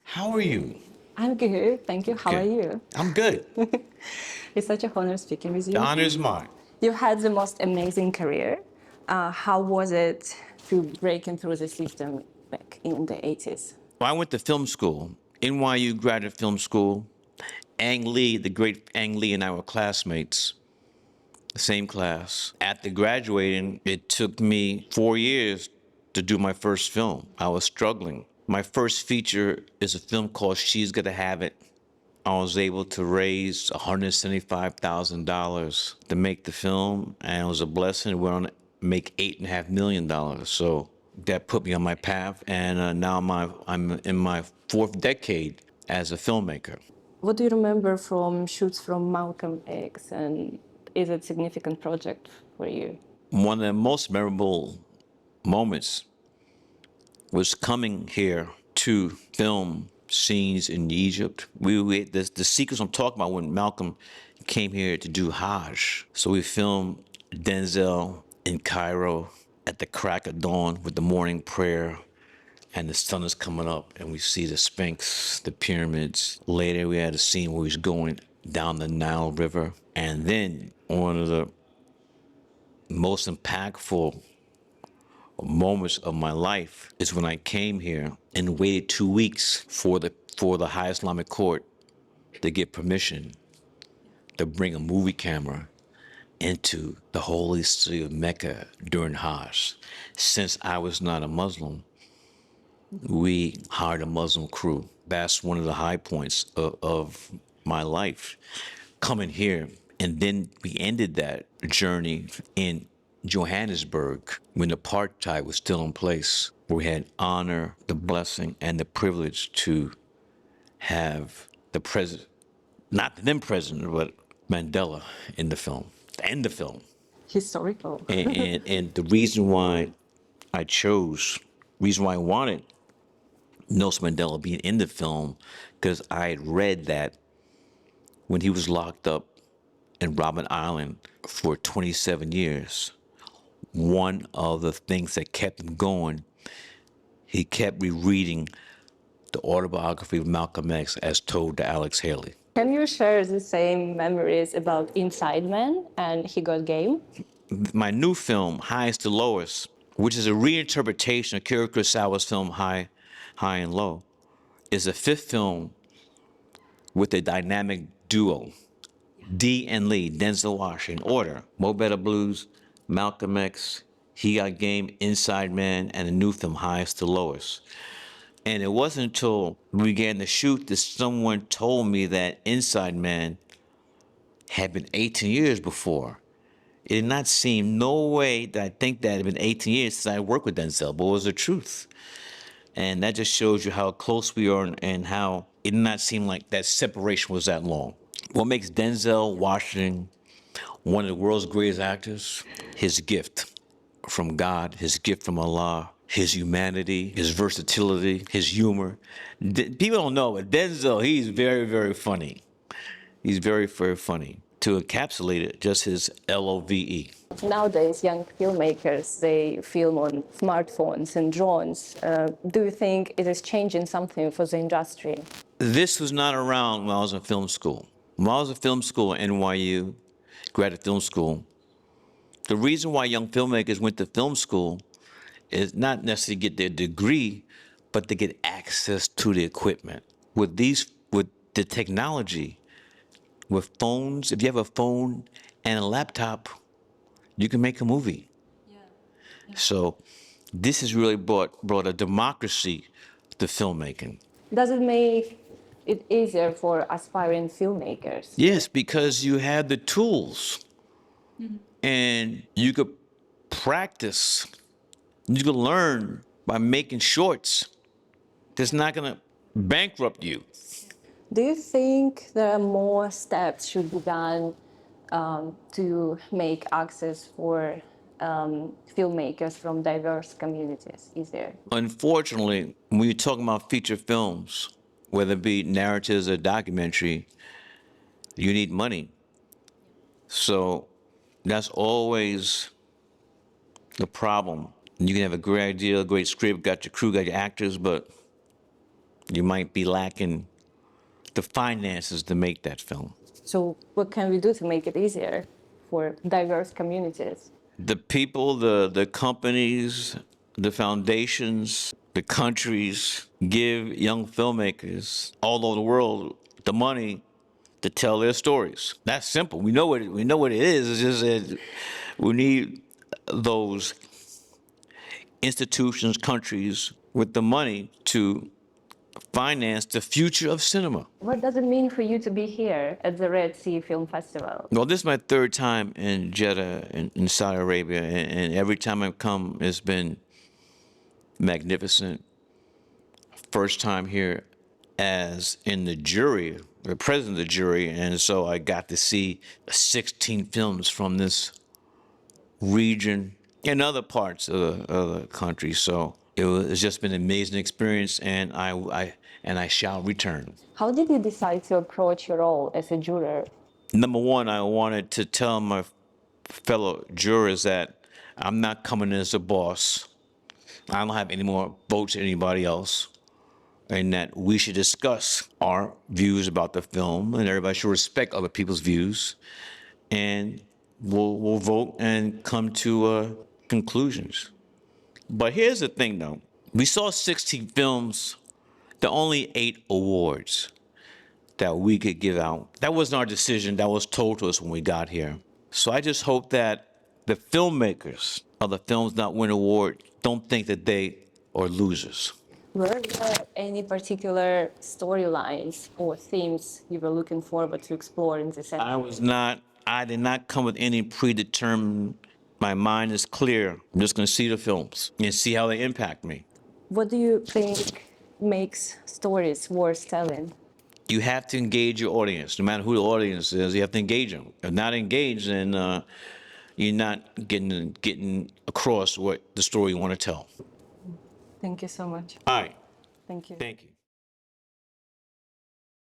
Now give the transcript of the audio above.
How are you? I'm good, thank you. How are Okay. you? I'm good. It's such a honor speaking with The you. honor is mine. You've had the most amazing career. How was it to break in through the system back in the 80s? Well, I went to film school, NYU Graduate Film School. Ang Lee, the great Ang Lee, and I were classmates, the same class. After graduating, it took me 4 years to do my first film. I was struggling. My first feature is a film called She's Gotta Have It. I was able to raise $175,000 to make the film, and it was a blessing. We went on to make $8.5 million. So that put me on my path, and now I'm in my fourth decade as a filmmaker. What do you remember from shoots from Malcolm X, and is it a significant project for you? One of the most memorable moments was coming here to film scenes in Egypt. The sequence I'm talking about when Malcolm came here to do Hajj. So we filmed Denzel in Cairo at the crack of dawn with the morning prayer, and the sun is coming up, and we see the Sphinx, the pyramids. Later, we had a scene where he's going down the Nile River, and then one of the most impactful moments of my life is when I came here and waited 2 weeks for the high Islamic court to get permission to bring a movie camera into the holy city of Mecca during Hajj. Since I was not a Muslim, we hired a Muslim crew. That's one of the high points of my life, coming here. And then we ended that journey in Johannesburg when apartheid was still in place. We had honor, the blessing, and the privilege to have the president, not the then president, but Mandela in the film, end the film. Historical. And the reason why I chose, reason why I wanted Nelson Mandela being in the film, because I had read that when he was locked up in Robben Island for 27 years, one of the things that kept him going, he kept rereading the autobiography of Malcolm X as told to Alex Haley. Can you share the same memories about Inside Man and He Got Game? My new film, Highest to Lowest, which is a reinterpretation of Kira Kurosawa's film High and Low, is a fifth film with a dynamic duo, D and Lee, Denzel Washington, order, Mo Better Blues, Malcolm X, He Got Game, Inside Man, and a new film, Highest to Lowest. And it wasn't until we began to shoot that someone told me that Inside Man had been 18 years before. It did not seem no way that I think that it had been 18 years since I worked with Denzel, but it was the truth. And that just shows you how close we are and how it did not seem like that separation was that long. What makes Denzel Washington one of the world's greatest actors? His gift from God, his gift from Allah, his humanity, his versatility, his humor. People don't know, but Denzel, he's very, very funny. He's very, very funny. To encapsulate it, just his LOVE. Nowadays, young filmmakers, they film on smartphones and drones. Do you think it is changing something for the industry? This was not around when I was in film school. When I was in film school at NYU, graduate film school, the reason why young filmmakers went to film school is not necessarily get their degree, but to get access to the equipment. With the technology, with phones, if you have a phone and a laptop, you can make a movie. So this has really brought a democracy to filmmaking. Does it make it easier for aspiring filmmakers? Yes, because you have the tools and you could practice. You can learn by making shorts. That's not gonna bankrupt you. Do you think there are more steps should be done to make access for filmmakers from diverse communities? Is there? Unfortunately, when you're talking about feature films, whether it be narratives or documentary, you need money. So that's always the problem. You can have a great idea, a great script, got your crew, got your actors, but You might be lacking the finances to make that film. So what can we do to make it easier for diverse communities? The people, the companies, the foundations, the countries give young filmmakers all over the world the money to tell their stories. That's simple. We know what it is. It's just that we need those institutions, countries with the money to finance the future of cinema. What does it mean for you to be here at the Red Sea Film Festival? Well, this is my third time in Jeddah in Saudi Arabia, and every time I've come, it's been magnificent. First time here as in the jury, the president of the jury, and so I got to see 16 films from this region and other parts of the country. So it's just been an amazing experience, and I shall return. How did you decide to approach your role as a juror? Number one, I wanted to tell my fellow jurors that I'm not coming in as a boss. I don't have any more votes than anybody else, and that we should discuss our views about the film, and everybody should respect other people's views, and we'll vote and come to conclusions. But here's the thing, though: we saw 16 films, there are only 8 awards that we could give out. That wasn't our decision. That was told to us when we got here. So I just hope that the filmmakers of the films not win award don't think that they are losers. Were there any particular storylines or themes you were looking forward to explore in this episode? I did not come with any predetermined, my mind is clear. I'm just gonna see the films and see how they impact me. What do you think makes stories worth telling? You have to engage your audience. No matter who the audience is, you have to engage them. If not engaged, then you're not getting across what the story you want to tell. Thank you so much. All right. Thank you. Thank you.